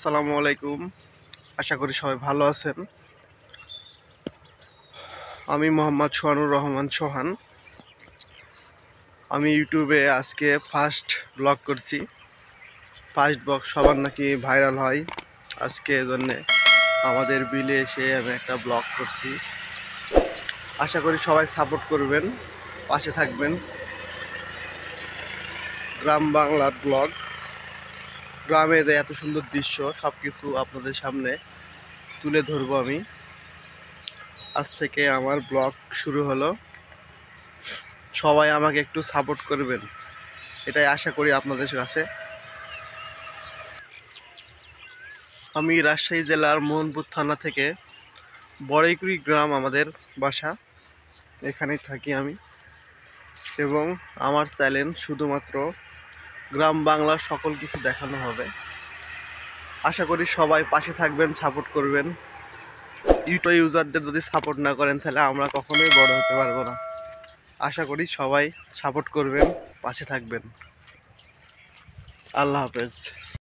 আসসালামু আলাইকুম। আশা করি সবাই ভালো আছেন। আমি মোহাম্মদ সোহানুর রহমান সোহান। আমি ইউটিউবে আজকে ফার্স্ট ব্লগ করছি। ফার্স্ট ব্লগ সবার নাকি ভাইরাল হয়। আজকে এজন্যে আমাদের বিলে এসে আমি একটা ব্লগ করছি। আশা করি সবাই সাপোর্ট করবেন, পাশে থাকবেন। গ্রাম বাংলার ব্লগ, গ্রামে এত সুন্দর দৃশ্য সব কিছু আপনাদের সামনে তুলে ধরবো আমি। আজ থেকে আমার ব্লগ শুরু হলো। সবাই আমাকে একটু সাপোর্ট করবেন, এটাই আশা করি আপনাদের কাছে। আমি রাজশাহী জেলার মোহনপুর থানা থেকে বড়ইকুড়ি গ্রাম আমাদের বাসা, এখানেই থাকি আমি। এবং আমার চ্যানেল শুধুমাত্র গ্রাম বাংলার সকল কিছু দেখানো হবে। আশা করি সবাই পাশে থাকবেন, সাপোর্ট করবেন। ইউটিউব ইউজারদের যদি সাপোর্ট না করেন তাহলে আমরা কখনোই বড় হতে পারবো না। আশা করি সবাই সাপোর্ট করবেন, পাশে থাকবেন। আল্লাহ হাফেজ।